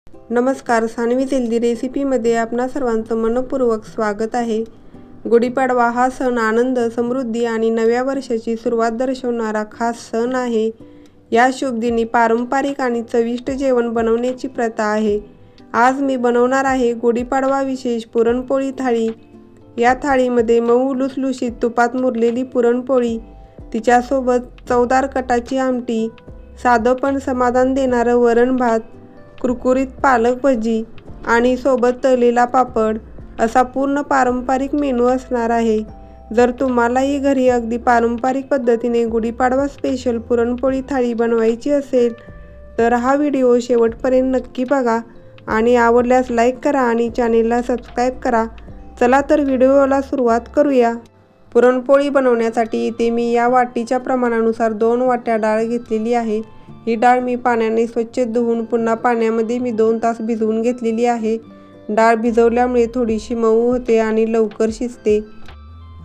नमस्कार, सानवी हेल्दी रेसिपीमध्ये आपणा सर्वांचं मनपूर्वक स्वागत आहे। गुढीपाडवा हा सण आनंद, समृद्धी आणि नव्या वर्षाची सुरुवात दर्शवणारा खास सण आहे। या शुभ दिनी पारंपरिक आणि चविष्ट जेवण बनवण्याची प्रथा आहे। आज मी बनवणार आहे गुढीपाडवा विशेष पुरणपोळी थाळी। या थाळीमध्ये मऊ लुसलुशीत तुपात मुरलेली पुरणपोळी, तिच्यासोबत चवदार कटाची आमटी, साधं पण समाधान देणारं वरण भात, कुरकुरीत पालक भजी आणि सोबत तळलेला पापड असा पूर्ण पारंपरिक मेनू असणार आहे। जर तुम्हालाही घरी अगदी पारंपरिक पद्धतीने गुढीपाडवा स्पेशल पुरणपोळी थाळी बनवायची असेल तर हा व्हिडिओ शेवटपर्यंत नक्की बघा आणि आवडल्यास लाईक करा आणि चॅनेलला सबस्क्राईब करा। चला तर व्हिडिओला सुरुवात करूया। पुरणपोळी बनवण्यासाठी इथे मी या वाटीच्या प्रमाणानुसार 2 वाट्या डाळ घेतलेली आहे। ही डाळ मी पाण्याने स्वच्छ धुवून पुन्हा पाण्यामध्ये मी 2 तास भिजवून घेतलेली आहे। डाळ भिजवल्यामुळे थोडीशी मऊ होते आणि लवकर शिजते।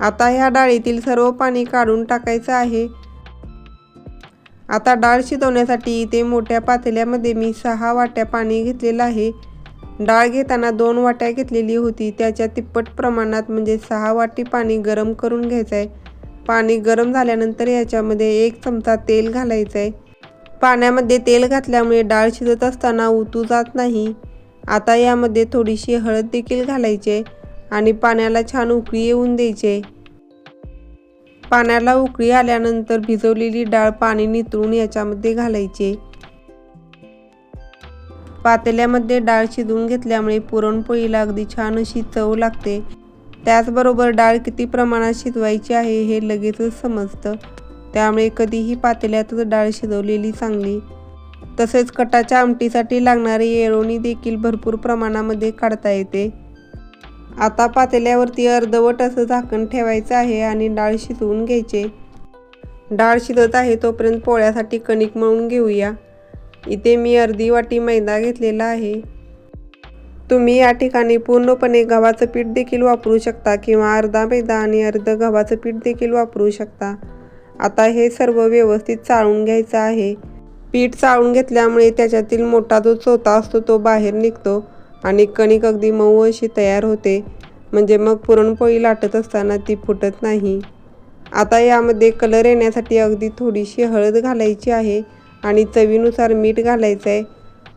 आता ह्या डाळीतील सर्व पाणी काढून टाकायचं आहे। आता डाळ शिजवण्यासाठी इथे मोठ्या पातेल्यामध्ये मी 6 वाट्या पाणी घेतलेलं आहे। डाळ घेताना 2 वाट्या घेतलेली होती, त्याच्या तिप्पट प्रमाणात म्हणजे 6 वाटी पाणी गरम करून घ्यायचं आहे। पाणी गरम झाल्यानंतर याच्यामध्ये 1 चमचा तेल घालायचं आहे। पाण्यामध्ये तेल घातल्यामुळे डाळ शिजत असताना उतू जात नाही। आता यामध्ये थोडीशी हळद देखील घालायची आहे आणि पाण्याला छान उकळी येऊन द्यायची। पाण्याला उकळी आल्यानंतर भिजवलेली डाळ पाणी नितळून याच्यामध्ये घालायची। पातेल्यामध्ये डाळ शिजवून घेतल्यामुळे पुरणपोळीला अगदी छान अशी चव लागते। त्याचबरोबर डाळ किती प्रमाणात शिजवायची आहे हे लगेचच समजतं, त्यामुळे कधीही पातेल्यातच डाळ शिजवलेली चांगली। तसेच कटाच्या आमटीसाठी लागणारी येळवणी देखील भरपूर प्रमाणामध्ये काढता येते। आता पातेल्यावरती अर्धवट असं झाकण ठेवायचं आहे आणि डाळ शिजवून घ्यायचे। डाळ शिजत आहे तोपर्यंत पोळ्यासाठी कणिक मळून घेऊया। इथे मी अर्धी वाटी मैदा घेतलेला आहे। तुम्ही या ठिकाणी पूर्णपणे गव्हाचं पीठ देखील वापरू शकता किंवा अर्धा मैदा आणि अर्ध गव्हाचं पीठ देखील वापरू शकता। आता हे सर्व व्यवस्थित चाळून घ्यायचं आहे। पीठ चाळून घेतल्यामुळे त्याच्यातील मोठा जो चोथा असतो तो बाहेर निघतो आणि कणिक अगदी मऊ अशी तयार होते, म्हणजे मग पुरणपोळी लाटत असताना ती फुटत नाही। आता यामध्ये कलर येण्यासाठी अगदी थोडीशी हळद घालायची आहे आणि चवीनुसार मीठ घालायचं आहे।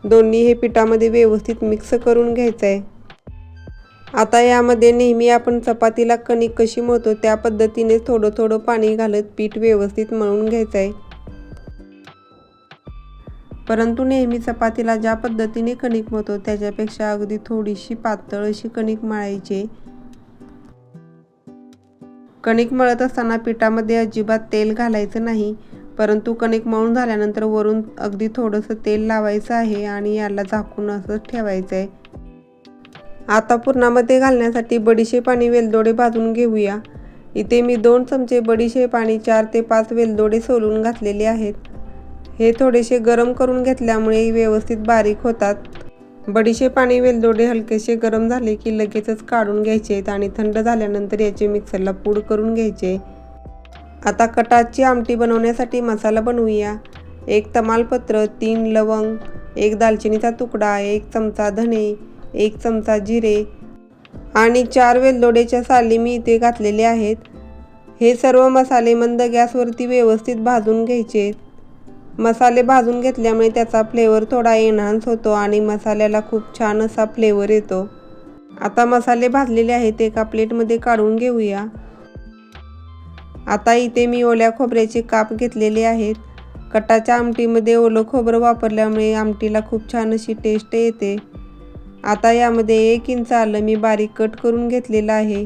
दोन्ही हे पिठामध्ये व्यवस्थित मिक्स करून घ्यायचं आहे। आता यामध्ये नेहमी आपण चपातीला कणिक कशी मळतो त्या पद्धतीने थोडं थोडं पाणी घालत पीठ व्यवस्थित मळून घ्यायचं आहे। परंतु नेहमी चपातीला ज्या पद्धतीने कणिक मळतो त्याच्यापेक्षा अगदी थोडीशी पातळ अशी कणिक मळायची। कणिक मळत असताना पिठामध्ये अजिबात तेल घालायचं नाही, परंतु कणिक मळून झाल्यानंतर वरून अगदी थोडंसं तेल लावायचं आहे आणि याला झाकून असं ठेवायचं आहे। आता पुरणामध्ये घालण्यासाठी बडीशेप आणि वेलदोडे भाजून घेऊया। इथे मी 2 चमचे बडीशेप आणि 4 ते 5 वेलदोडे सोलून घातलेले आहेत। हे थोडेसे गरम करून घेतल्यामुळे व्यवस्थित बारीक होतात। बडीशेप आणि वेलदोडे हलकेसे गरम झाले की लगेचच काढून घ्यायचे आहेत आणि थंड झाल्यानंतर याचे मिक्सरला पूड करून घ्यायचे। आता कटाची आमटी बनवण्यासाठी मसाला बनवूया। 1 तमालपत्र, 3 लवंग, 1 दालचिनीचा तुकडा, 1 चमचा धने, 1 चमचा जिरे आणि 4 वेलदोड्याच्या साली मी इथे घातलेले आहेत। हे सर्व मसाले मंद गॅसवरती व्यवस्थित भाजून घ्यायचे। मसाले भाजून घेतल्यामुळे त्याचा फ्लेवर थोडा एनहान्स होतो आणि मसाल्याला खूप छान असा फ्लेवर येतो। आता मसाले भाजलेले आहेत, एका प्लेटमध्ये काढून घेऊया। आता इथे मी ओल्या खोबऱ्याचे काप घेतलेले आहेत। कटाच्या आमटीमध्ये ओलं खोबरं वापरल्यामुळे आमटीला खूप छान अशी टेस्ट येते। आता यामध्ये 1 इंच आलं मी बारीक कट करून घेतलेलं आहे।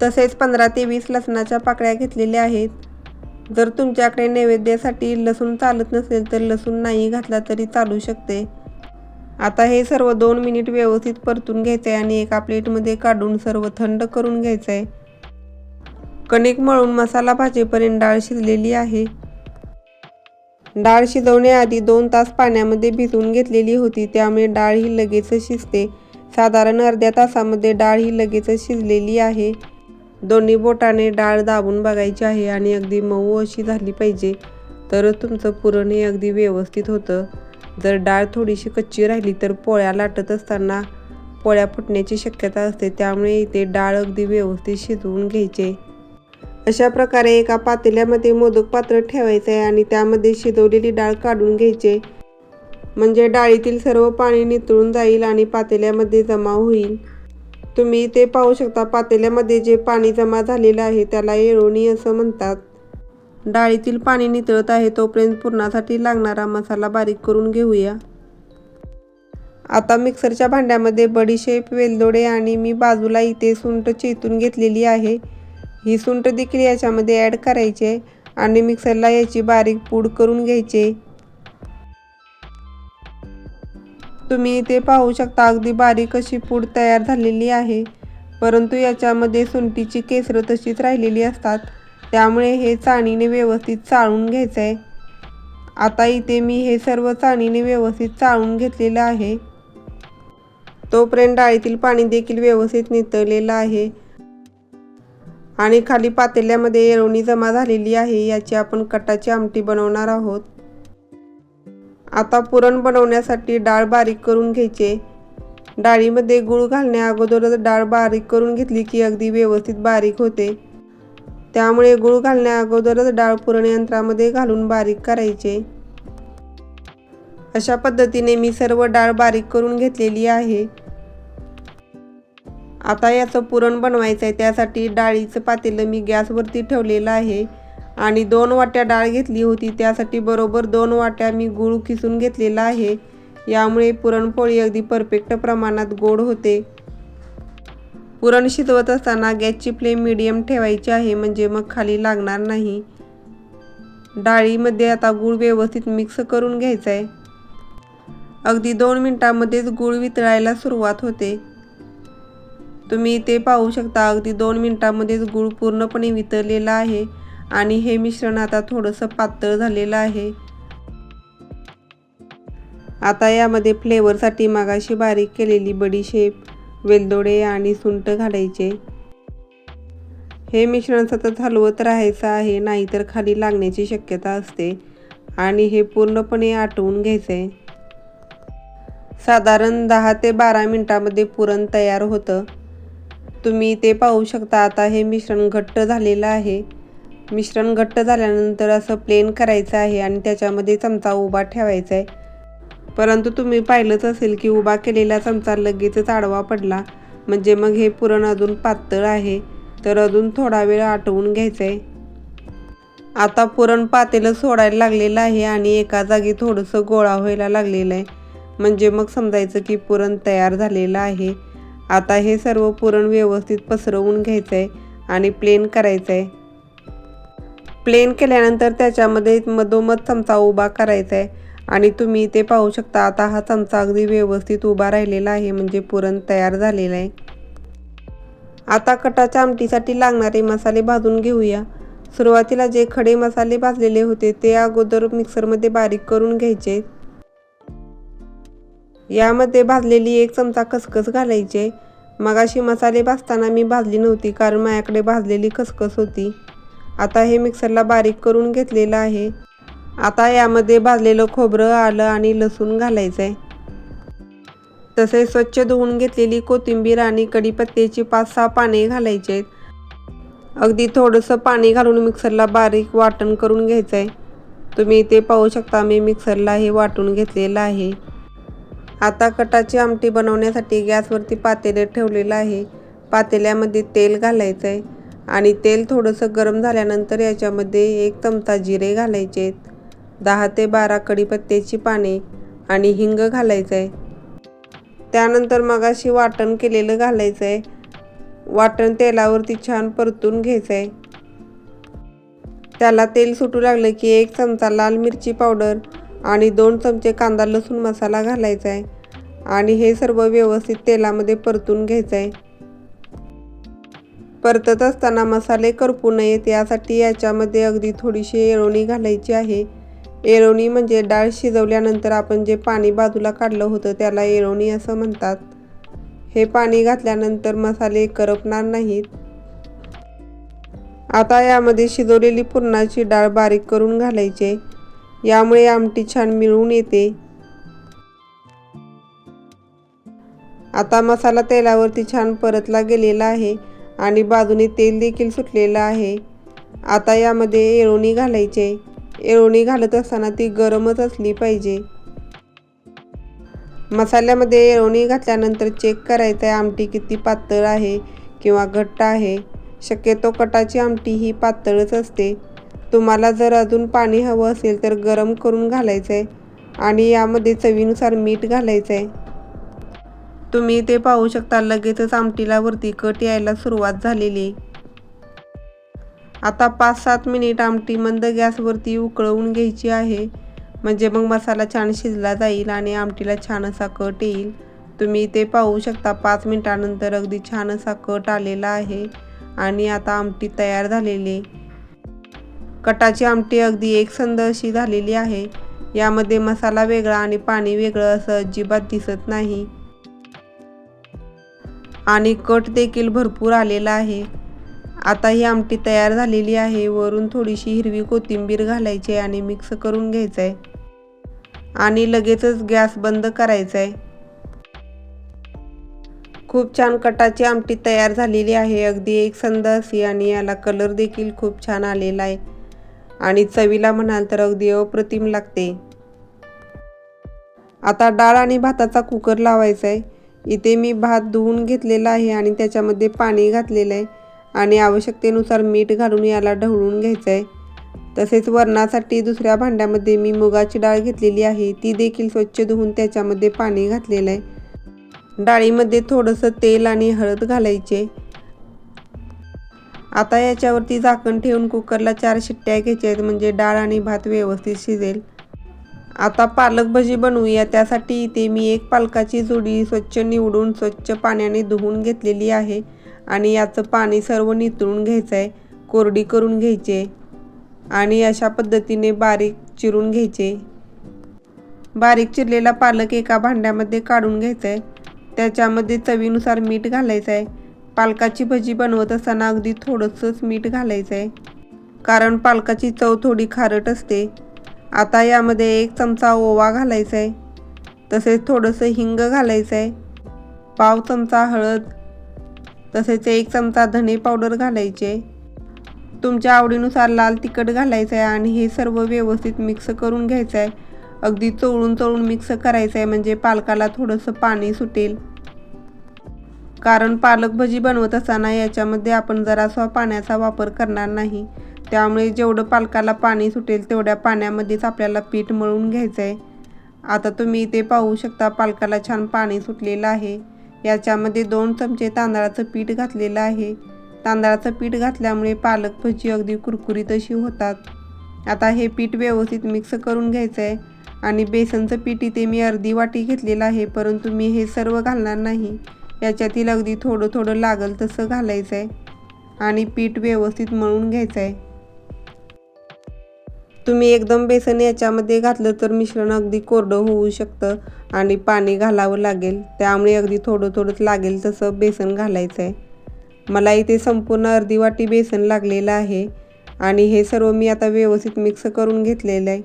तसेच 15 ते 20 लसणाच्या पाकळ्या घेतलेल्या आहेत। जर तुमच्याकडे नैवेद्यासाठी लसूण चालत नसेल तर लसूण नाही घातला तरी चालू शकते। आता हे सर्व 2 मिनिट व्यवस्थित परतून घ्यायचे आहे आणि एका प्लेटमध्ये काढून सर्व थंड करून घ्यायचं आहे। कणिक मळून मसाला भाजेपर्यंत डाळ शिजलेली आहे। डाळ शिजवण्याआधी 2 तास पाण्यामध्ये भिजवून घेतलेली होती, त्यामुळे डाळ ही लगेचच शिजते। साधारण अर्ध्या तासामध्ये डाळ ही लगेचच शिजलेली आहे। दोन्ही बोटाने डाळ दाबून बघायची आहे आणि अगदी मऊ अशी झाली पाहिजे, तरच तुमचं पुरण हे अगदी व्यवस्थित होतं। जर डाळ थोडीशी कच्ची राहिली तर पोळ्या लाटत असताना पोळ्या फुटण्याची शक्यता असते, त्यामुळे इथे डाळ अगदी व्यवस्थित शिजवून घ्यायचे। अशा प्रकारे एका पातेल्यामध्ये मोदक पात्र ठेवायचे आहे आणि त्यामध्ये शिजवलेली डाळ काढून घ्यायचे, म्हणजे डाळीतील सर्व पाणी निथळून जाईल आणि पातेल्यामध्ये जमा होईल। तुम्ही इथे पाहू शकता, पातेल्यामध्ये जे पाणी जमा झालेलं आहे त्याला येळवणी असं म्हणतात। डाळीतील पाणी नितळत आहे तोपर्यंत पुरणासाठी लागणारा मसाला बारीक करून घेऊया। आता मिक्सरच्या भांड्यामध्ये बडीशेप, वेलदोडे आणि मी बाजूला इथे सुंठ चेचून घेतलेली आहे, ही सुंठ देखील याच्यामध्ये ॲड करायचे आणि मिक्सरला याची बारीक पूड करून घ्यायचे। तुम्ही इथे पाहू शकता अगदी बारीक अशी पूड तयार झालेली आहे, परंतु याच्यामध्ये सुंठीची केसरं तशीच राहिलेली असतात, त्यामुळे हे चाळणीने व्यवस्थित चाळून घ्यायचं आहे। आता इथे मी हे सर्व चाळणीने व्यवस्थित चाळून घेतलेलं आहे। तोपर्यंत डाळीतील पाणी देखील व्यवस्थित नितळलेलं आहे आणि खाली पातेल्यामध्ये येळवणी जमा झालेली आहे, याची आपण कटाची आमटी बनवणार आहोत। आता पुरण बनवण्यासाठी डाळ बारीक करून घ्यायचे। डाळीमध्ये गूळ घालण्या अगोदरच डाळ बारीक करून घेतली की अगदी व्यवस्थित बारीक होते, त्यामुळे गूळ घालण्या अगोदरच डाळ पुरण यंत्रामध्ये घालून बारीक करायचे। अशा पद्धतीने मी सर्व डाळ बारीक करून घेतलेली आहे। आता याचं पुरण बनवायचं आहे, त्यासाठी डाळीचं पातेलं मी गॅसवरती ठेवलेलं आहे आणि 2 वाट्या डाळ घेतली होती, त्यासाठी बरोबर 2 वाट्या मी गूळ किसून घेतलेला आहे, यामुळे पुरणपोळी अगदी परफेक्ट प्रमाणात गोड होते। पुरण शिजवत असताना गॅसची फ्लेम मीडियम ठेवायची आहे, म्हणजे मग खाली लागणार नाही। डाळीमध्ये आता गूळ व्यवस्थित मिक्स करून घ्यायचा आहे। अगदी 2 मिनिटांमध्येच गूळ वितळायला सुरुवात होते। तुम्ही इथे पाहू शकता अगदी 2 मिनिटांमध्येच गूळ पूर्णपणे वितळलेला आहे आणि हे मिश्रण आता थोडंसं पातळ झालेलं आहे। आता यामध्ये फ्लेवरसाठी मगाशी बारीक केलेली बडीशेप, वेलदोडे आणि सुंठ घालायचे। हे मिश्रण सतत हलवत राहायचं आहे, नाहीतर खाली लागण्याची शक्यता असते आणि हे पूर्णपणे आटवून घ्यायचं आहे। साधारण 10 ते 12 मिनिटांमध्ये पुरण तयार होतं। तुम्ही इथे पाहू शकता आता हे मिश्रण घट्ट झालेलं आहे। मिश्रण घट्ट झाल्यानंतर असं प्लेन करायचं आहे आणि त्याच्यामध्ये चमचा उभा ठेवायचा आहे, परंतु तुम्ही पाहिलंच असेल की उभा केलेला चमचा लगेचच आडवा पडला, म्हणजे मग हे पुरण अजून पातळ आहे, तर अजून थोडा वेळ आटवून घ्यायचं आहे। आता पुरण पातेलं सोडायला लागलेलं आहे आणि एका जागी थोडंसं गोळा व्हायला लागलेलं आहे, म्हणजे मग समजायचं की पुरण तयार झालेलं आहे। आता हे सर्व पुरण व्यवस्थित पसरवून घ्यायचं आहे आणि प्लेन करायचं आहे। प्लेन केल्यानंतर त्याच्यामध्ये मधोमध चमचा उभा करायचा आहे आणि तुम्ही इथे पाहू शकता आता हा चमचा अगदी व्यवस्थित उभा राहिलेला आहे, म्हणजे पुरण तयार झालेलं आहे। आता कटाच्या आमटीसाठी लागणारे मसाले भाजून घेऊया। सुरुवातीला जे खडे मसाले भाजलेले होते ते अगोदर मिक्सरमध्ये बारीक करून घ्यायचे। यामध्ये भाजलेली 1 चमचा खसखस घालायचे। मगाशी मसाले भाजताना मी भाजली नव्हती, कारण माझ्याकडे भाजलेली खसखस होती। आता हे मिक्सरला बारीक करून घेतलेलं आहे। आता यामध्ये भाजलेलं खोबरं, आलं आणि लसूण घालायचं आहे। तसेच स्वच्छ धुवून घेतलेली कोथिंबीर आणि कढीपत्त्याची 5-6 पाने घालायची आहेत। अगदी थोडंसं पाणी घालून मिक्सरला बारीक वाटण करून घ्यायचं आहे। तुम्ही इथे पाहू शकता मी मिक्सरला हे वाटून घेतलेलं आहे। आता कटाची आमटी बनवण्यासाठी गॅसवरती पातेलं ठेवलेलं आहे। पातेल्यामध्ये तेल घालायचं आहे आणि तेल थोडंसं गरम झाल्यानंतर याच्यामध्ये 1 चमचा जिरे घालायचे आहेत, 10 ते 12 कढीपत्त्याची पाने आणि हिंग घालायचं आहे। त्यानंतर मगाशी वाटण केलेलं घालायचं आहे। वाटण तेलावरती छान परतून घ्यायचं आहे। त्याला तेल सुटू लागलं की 1 चमचा लाल मिरची पावडर आणि 2 चमचे कांदा लसूण मसाला घालायचा आहे आणि हे सर्व व्यवस्थित तेलामध्ये परतून घ्यायचं आहे। परतत असताना मसाले करपू नयेत यासाठी याच्यामध्ये अगदी थोडीशी येळवणी घालायची आहे। येळवणी म्हणजे डाळ शिजवल्यानंतर आपण जे पाणी बाजूला काढलं होतं त्याला येळवणी असं म्हणतात। हे पाणी घातल्यानंतर मसाले करपणार नाहीत। आता यामध्ये शिजवलेली पुरणाची डाळ बारीक करून घालायची, यामुळे आमटी छान मिळून येते। आता मसाला तेलावरती छान परतला गेलेला आहे आणि बाजूने तेल देखील सुटलेलं आहे. आता यामध्ये येळवणी घालायचे. येळवणी घालत असताना ती गरमच असली पाहिजे. मसाल्यामध्ये येळवणी घातल्यानंतर चेक करायचं आहे आमटी किती पातळ आहे किंवा घट्ट आहे. शक्यतो कटाची आमटी ही पातळच असते. तुम्हाला जर अजून पाणी हवं असेल तर गरम करून घालायचं आहे आणि यामध्ये चवीनुसार मीठ घालायचं आहे. तुम्ही ते पाहू शकता, लगेचच आमटीला वरती कट यायला सुरुवात झालेली आहे. आता 5-7 मिनिट आमटी मंद गॅसवरती उकळवून घ्यायची आहे, म्हणजे मग मसाला छान शिजला जाईल आणि आमटीला छान असा कट येईल. तुम्ही ते पाहू शकता 5 मिनिटानंतर अगदी छान असा कट आलेला आहे आणि आता आमटी तयार झालेली आहे. कटाची आमटी अगदी एकसंध अशी झालेली आहे. यामध्ये मसाला वेगळा आणि पाणी वेगळं असं अजिबात दिसत नाही आणि कट देखील भरपूर आलेला आहे. आता ही आमटी तयार झालेली आहे. वरून थोडीशी हिरवी कोथिंबीर घालायची आहे आणि मिक्स करून घ्यायचं आहे आणि लगेचच गॅस बंद करायचा आहे. खूप छान कटाची आमटी तयार झालेली आहे, अगदी एकसंध अशी, आणि याला कलर देखील खूप छान आलेला आहे आणि चवीला म्हणाल तर अगदी अप्रतिम लागते. आता डाळ आणि भाताचा कुकर लावायचा आहे. इथे मी भात धुवून घेतलेला आहे आणि त्याच्यामध्ये पाणी घातलेलं आहे आणि आवश्यकतेनुसार मीठ घालून याला ढवळून घ्यायचं आहे. तसेच वरणासाठी दुसऱ्या भांड्यामध्ये मी मुगाची डाळ घेतलेली आहे, ती देखील स्वच्छ धुवून त्याच्यामध्ये पाणी घातलेलं आहे. डाळीमध्ये थोडंसं तेल आणि हळद घालायचे. आता याच्यावरती झाकण ठेवून कुकरला 4 शिट्ट्या घ्यायच्या आहेत, म्हणजे डाळ आणि भात व्यवस्थित शिजेल. आता पालक भजी बनवूया. त्यासाठी इथे मी एक पालकाची जोडी स्वच्छ निवडून स्वच्छ पाण्याने धुवून घेतलेली आहे आणि याचं पाणी सर्व निथळून घ्यायचं आहे, कोरडी करून घ्यायचे आणि अशा पद्धतीने बारीक चिरून घ्यायचे. बारीक चिरलेला पालक एका भांड्यामध्ये काढून घ्यायचा आहे. त्याच्यामध्ये चवीनुसार मीठ घालायचं आहे. पालकाची भजी बनवत असताना अगदी थोडंसंच मीठ घालायचं आहे, कारण पालकाची चव थोडी खारट असते. आता यामध्ये 1 चमचा ओवा घालायचा आहे. तसेच थोडंसं हिंग घालायचं आहे, पाव चमचा हळद, तसेच 1 चमचा धने पावडर घालायचे. तुमच्या आवडीनुसार लाल तिखट घालायचं आहे आणि हे सर्व व्यवस्थित मिक्स करून घ्यायचं आहे. अगदी चोळून मिक्स करायचं आहे, म्हणजे पालकाला थोडंसं पाणी सुटेल. कारण पालक भजी बनवत असताना याच्यामध्ये आपण जरासा पाण्याचा वापर करणार नाही, त्यामुळे जेवढं पालकाला पाणी सुटेल तेवढ्या पाण्यामध्येच आपल्याला पीठ मळून घ्यायचं आहे. आता तुम्ही इथे पाहू शकता पालकाला छान पाणी सुटलेलं आहे. याच्यामध्ये 2 चमचे तांदळाचं पीठ घातलेलं आहे. तांदळाचं पीठ घातल्यामुळे पालक भजी अगदी कुरकुरीत अशी होतात. आता हे पीठ व्यवस्थित मिक्स करून घ्यायचं आहे आणि बेसनचं पीठ इथे मी अर्धी वाटी घेतलेलं आहे, परंतु मी हे सर्व घालणार नाही. याच्यातील अगदी थोडं लागल तसं घालायचं आहे आणि पीठ व्यवस्थित मळून घ्यायचं आहे. तुम्ही एकदम बेसन याच्यामध्ये घातलं तर मिश्रण अगदी कोरडं होऊ शकतं आणि पाणी घालावं लागेल, त्यामुळे अगदी थोडंच लागेल तसं बेसन घालायचं आहे. मला इथे संपूर्ण अर्धी वाटी बेसन लागलेलं आहे आणि हे सर्व मी आता व्यवस्थित मिक्स करून घेतलेलं आहे.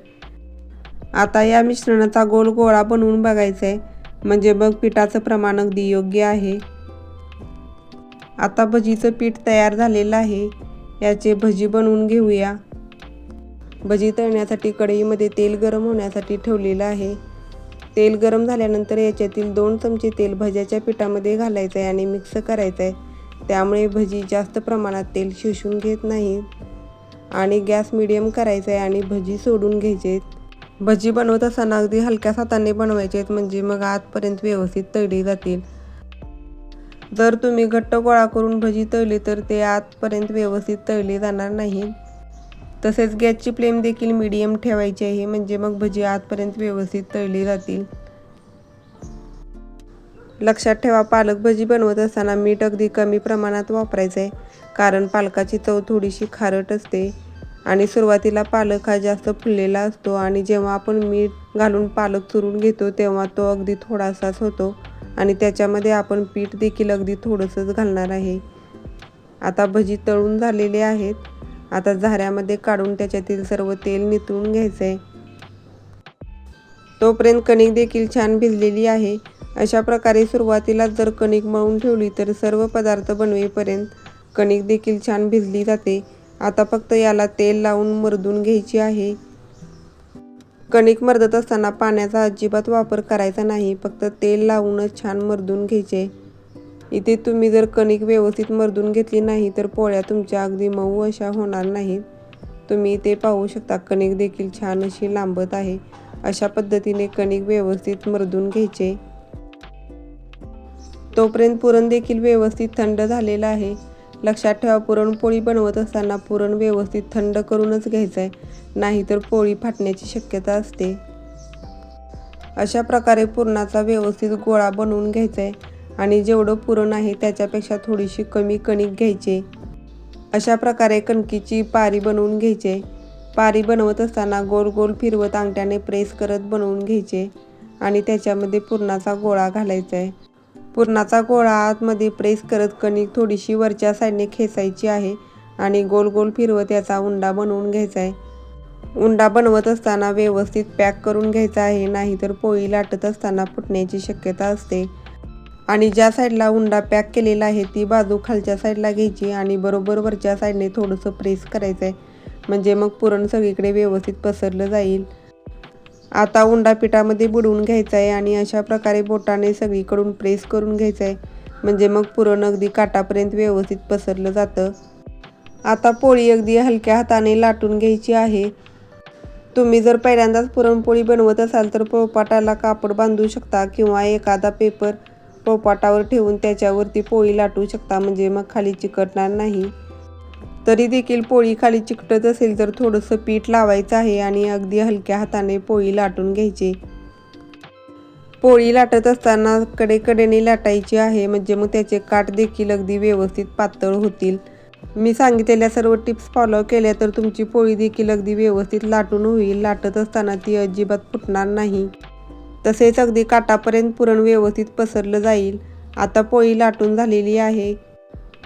आता या मिश्रणाचा गोल गोळा बनवून बघायचा आहे, म्हणजे मग पिठाचं प्रमाण अगदी योग्य आहे. आता भजीचं पीठ तयार झालेलं आहे. याचे भजी बनवून घेऊया. भजी तळण्यासाठी कढईमध्ये तेल गरम होण्यासाठी ठेवलेलं आहे. तेल गरम झाल्यानंतर याच्यातील 2 चमचे तेल भज्याच्या पिठामध्ये घालायचं आहे आणि मिक्स करायचं आहे. त्यामुळे भजी जास्त प्रमाणात तेल शोषून घेत नाही आणि गॅस मीडियम करायचा आहे आणि भजी सोडून घ्यायचे आहेत. भजी बनवत असताना अगदी हलक्या हाताने बनवायचे आहेत, म्हणजे मग आतपर्यंत व्यवस्थित तळली जातील. जर तुम्ही घट्ट गोळा करून भजी तळली तर ते आतपर्यंत व्यवस्थित तळली जाणार नाही. तसेच गॅसची फ्लेम देखील मीडियम ठेवायची आहे, म्हणजे मग भजी आतपर्यंत व्यवस्थित तळली जातील. लक्षात ठेवा, पालक भजी बनवत असताना मीठ अगदी कमी प्रमाणात वापरायचं आहे, कारण पालकाची चव थोडीशी खारट असते आणि सुरुवातीला पालक हा जास्त फुललेला असतो आणि जेव्हा आपण मीठ घालून पालक चुरून घेतो तेव्हा तो अगदी थोडासाच होतो आणि त्याच्यामध्ये आपण पीठ देखील अगदी थोडंसंच घालणार आहे. आता भजी तळून झालेले आहेत. आता झाऱ्यामध्ये काढून त्याच्यातील सर्व तेल निथळून घ्यायचं आहे. तोपर्यंत कणिक देखील छान भिजलेली आहे. अशा प्रकारे सुरुवातीलाच जर कणिक मळून ठेवली तर सर्व पदार्थ बनवेपर्यंत कणिक देखील छान भिजली जाते. आता फक्त याला तेल लावून मर्दून घ्यायची आहे. कणिक मर्दत असताना पाण्याचा अजिबात वापर करायचा नाही, फक्त तेल लावूनच छान मर्दून घ्यायचे. इथे तुम्ही जर कणिक व्यवस्थित मर्दून घेतली नाही तर पोळ्या तुमच्या अगदी मऊ अशा होणार नाहीत. तुम्ही इथे पाहू शकता कणिक देखील छान अशी लांबत आहे. अशा पद्धतीने कणिक व्यवस्थित मर्दून घ्यायचे. तोपर्यंत पुरण देखील व्यवस्थित थंड झालेलं आहे. लक्षात ठेवा, पुरणपोळी बनवत असताना पुरण व्यवस्थित थंड करूनच घ्यायचं आहे, नाहीतर पोळी फाटण्याची शक्यता असते. अशा प्रकारे पुरणाचा व्यवस्थित गोळा बनवून घ्यायचा आहे आणि जेवढं पुरण आहे त्याच्यापेक्षा थोडीशी कमी कणिक घ्यायची. अशा प्रकारे कणकीची पारी बनवून घ्यायची. पारी बनवत असताना गोल गोल फिरवत अंगठ्याने प्रेस करत बनवून घ्यायचे आणि त्याच्यामध्ये पुरणाचा गोळा घालायचा आहे. पुरणाचा गोळा आतमध्ये प्रेस करत कणिक थोडीशी वरच्या साईडने खेचायची आहे आणि गोल गोल फिरवत याचा उंडा बनवून घ्यायचा आहे. उंडा बनवत असताना व्यवस्थित पॅक करून घ्यायचा आहे, नाहीतर पोळी लाटत असताना फुटण्याची शक्यता असते. आणि ज्या साईडला उंडा पॅक केलेला आहे ती बाजू खालच्या साईडला घ्यायची आणि बरोबर वरच्या साईडने थोडंसं प्रेस करायचं आहे, म्हणजे मग पुरण सगळीकडे व्यवस्थित पसरलं जाईल. आता उंडा पिठामध्ये बुडवून घ्यायचा आहे आणि अशा प्रकारे बोटाने सगळीकडून प्रेस करून घ्यायचं आहे, म्हणजे मग पुरण अगदी काठापर्यंत व्यवस्थित पसरलं जातं. आता पोळी अगदी हलक्या हाताने लाटून घ्यायची आहे. तुम्ही जर पहिल्यांदाच पुरणपोळी बनवत असाल तर पोळपाटाला कापड बांधू शकता किंवा एखादा पेपर पोळपाटावर ठेवून त्याच्यावरती पोळी लाटू शकता, म्हणजे मग खाली चिकटणार नाही. तरी देखील पोळी खाली चिकटत असेल तर थोडंसं पीठ लावायचं आहे आणि अगदी हलक्या हाताने पोळी लाटून घ्यायची. पोळी लाटत असताना कडेकडेने लाटायची आहे, म्हणजे मग त्याचे काठ देखील अगदी व्यवस्थित पातळ होतील. मी सांगितलेल्या सर्व टिप्स फॉलो केल्या तर तुमची पोळी देखील अगदी व्यवस्थित लाटून होईल. लाटत असताना ती अजिबात फुटणार नाही. तसेच अगदी काठापर्यंत पुरण व्यवस्थित पसरलं जाईल. आता पोळी लाटून झालेली आहे.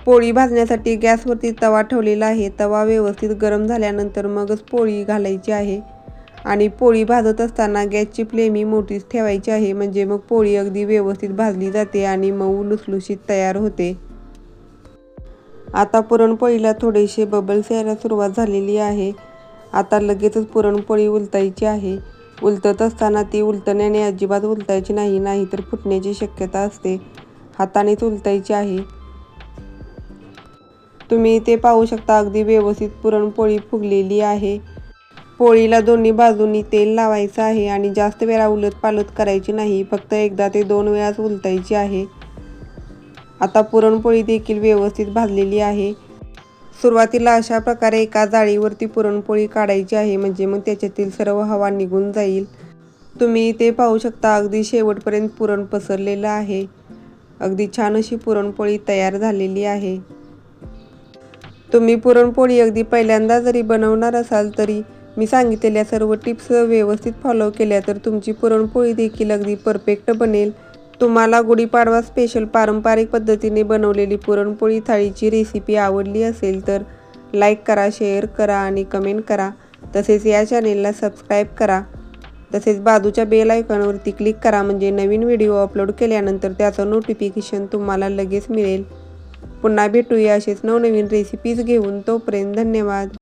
पोळी भाजण्यासाठी गॅसवरती तवा ठेवलेला आहे. तवा व्यवस्थित गरम झाल्यानंतर मगच पोळी घालायची आहे आणि पोळी भाजत असताना गॅसची फ्लेम ही मोठीच ठेवायची आहे, म्हणजे मग पोळी अगदी व्यवस्थित भाजली जाते आणि मऊ लुसलुशीत तयार होते. आता पुरणपोळीला थोडेसे बबल्स यायला सुरुवात झालेली आहे. आता लगेचच पुरणपोळी उलटायची आहे. उलटत असताना ती उलटण्याने अजिबात उलटायची नाही, नाहीतर फुटण्याची शक्यता असते. हातानेच उलटायची आहे. तुम्ही इथे पाहू शकता अगदी व्यवस्थित पुरणपोळी फुगलेली आहे. पोळीला दोन्ही बाजूंनी तेल लावायचं आहे आणि जास्त वेळा उलटपालट करायची नाही, फक्त एकदा ते 2 वेळाच उलटायची आहे. आता पुरणपोळी देखील व्यवस्थित भाजलेली आहे. सुरुवातीला अशा प्रकारे एका जाळीवरती पुरणपोळी काढायची आहे, म्हणजे मग त्याच्यातील सर्व हवा निघून जाईल. तुम्ही इथे पाहू शकता अगदी शेवटपर्यंत पुरण पसरलेलं आहे. अगदी छान अशी पुरणपोळी तयार झालेली आहे. तुम्ही पुरणपोळी अगदी पहिल्यांदा जरी बनवणार असाल तरी मी सांगितलेल्या सर्व टिप्स व्यवस्थित फॉलो केल्या तर तुमची पुरणपोळी देखील अगदी परफेक्ट बनेल. तुम्हाला गुढीपाडवा स्पेशल पारंपरिक पद्धतीने बनवलेली पुरणपोळी थाळीची रेसिपी आवडली असेल तर लाईक करा, शेअर करा आणि कमेंट करा. तसेच या चॅनेलला सबस्क्राईब करा. तसेच बाजूच्या बेल आयकॉनवरती क्लिक करा, म्हणजे नवीन व्हिडिओ अपलोड केल्यानंतर त्याचं नोटिफिकेशन तुम्हाला लगेच मिळेल. पुन्हा भेटूया असेच नवनवीन रेसिपीज घेऊन. तोपर्यंत धन्यवाद.